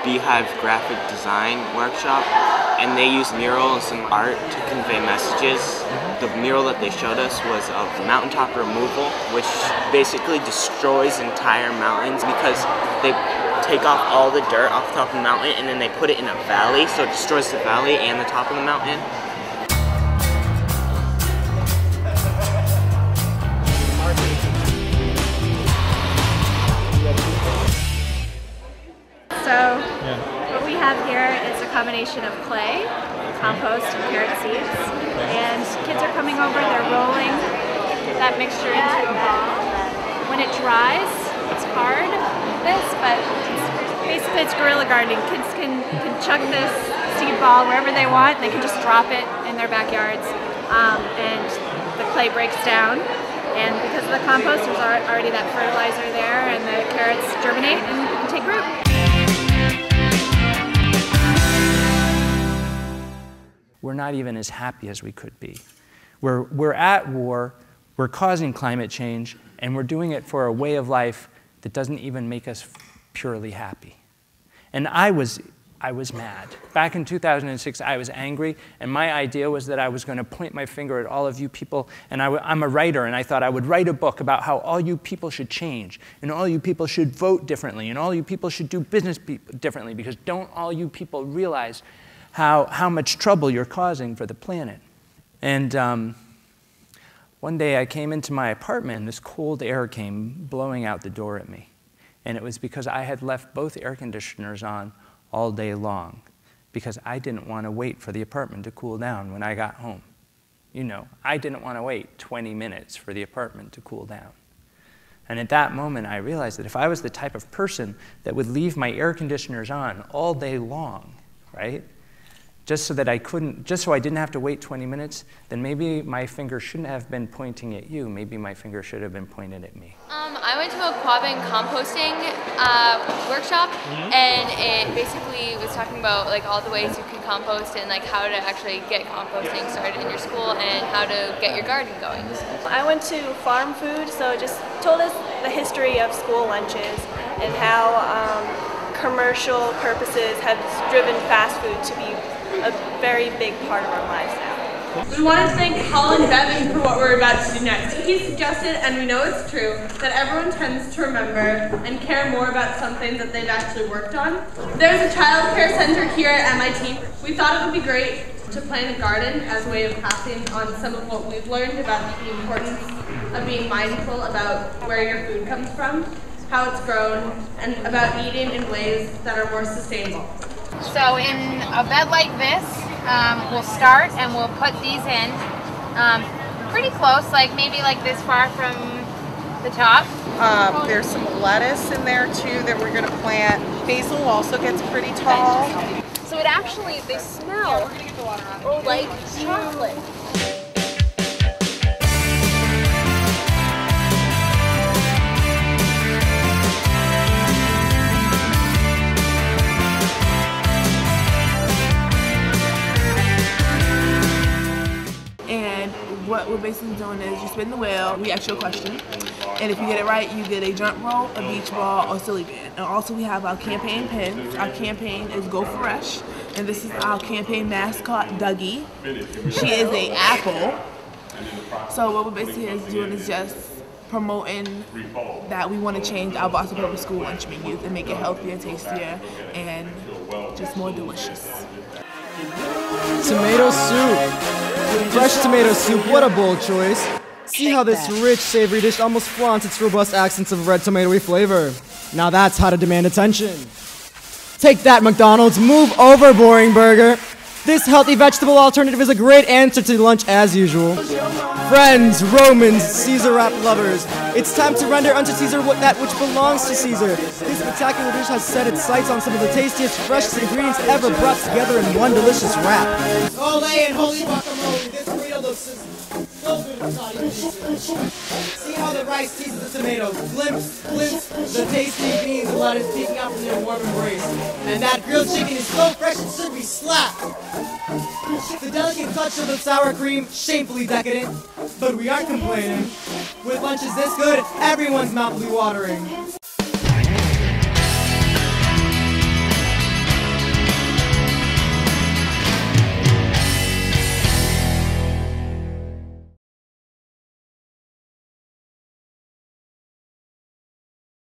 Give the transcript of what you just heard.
Beehive graphic design workshop, and they use murals and art to convey messages. The mural that they showed us was of mountaintop removal, which basically destroys entire mountains because they take off all the dirt off the top of the mountain and then they put it in a valley, so it destroys the valley and the top of the mountain. So what we have here is a combination of clay, compost, and carrot seeds. And kids are coming over, they're rolling that mixture into a ball. When it dries, it's hard, but basically it's guerrilla gardening. Kids can chuck this seed ball wherever they want. They can just drop it in their backyards, and the clay breaks down. And because of the compost, there's already that fertilizer there, and the carrots germinate and take root. We're not even as happy as we could be. We're at war, we're causing climate change, and we're doing it for a way of life that doesn't even make us purely happy. And I was mad. Back in 2006, I was angry, and my idea was that I was going to point my finger at all of you people, and I'm a writer, and I thought I would write a book about how all you people should change, and all you people should vote differently, and all you people should do business differently, because don't all you people realize how much trouble you're causing for the planet. And one day I came into my apartment and this cold air came blowing out the door at me. And it was because I had left both air conditioners on all day long because I didn't want to wait for the apartment to cool down when I got home. You know, I didn't want to wait 20 minutes for the apartment to cool down. And at that moment I realized that if I was the type of person that would leave my air conditioners on all day long, right? Just so I didn't have to wait 20 minutes, then maybe my finger shouldn't have been pointing at you. Maybe my finger should have been pointed at me. I went to a quabbing composting workshop, and it basically was talking about like all the ways you can compost and like how to actually get composting started in your school and how to get your garden going. I went to farm food, so it just told us the history of school lunches and how commercial purposes have driven fast food to be a very big part of our lives now. We want to thank Holland Bevan for what we're about to do next. He suggested, and we know it's true, that everyone tends to remember and care more about something that they've actually worked on. There's a child care center here at MIT. We thought it would be great to plant a garden as a way of passing on some of what we've learned about the importance of being mindful about where your food comes from, how it's grown, and about eating in ways that are more sustainable. So in a bed like this, we'll start and we'll put these in pretty close, like maybe like this far from the top. There's some lettuce in there too that we're going to plant. Basil also gets pretty tall. So it actually, they smell like chocolate. What we're basically doing is you spin the wheel, we ask you a question, and if you get it right, you get a jump rope, a beach ball, or silly band. And also we have our campaign pins. Our campaign is Go Fresh, and this is our campaign mascot, Dougie. She is an apple. So what we're basically doing is just promoting that we want to change our Boston Public School lunch menus and make it healthier, tastier, and just more delicious. Tomato soup. Fresh tomato soup, what a bold choice. See how this rich, savory dish almost flaunts its robust accents of red tomatoey flavor. Now that's how to demand attention. Take that, McDonald's. Move over, boring burger. This healthy vegetable alternative is a great answer to lunch as usual. Friends, Romans, Caesar wrap lovers, it's time to render unto Caesar that which belongs to Caesar. This spectacular dish has set its sights on some of the tastiest, freshest ingredients ever brought together in one delicious wrap. Olay and holy guacamole, this burrito looks so good it's not even decent. See how the rice seasons the tomatoes, glimpse the tasty beans and lettuce peeking out from their warm embrace. And that grilled chicken is so fresh it should be slapped. The delicate touch of the sour cream, shamefully decadent, but we aren't complaining. With lunches this good, everyone's mouth will be watering.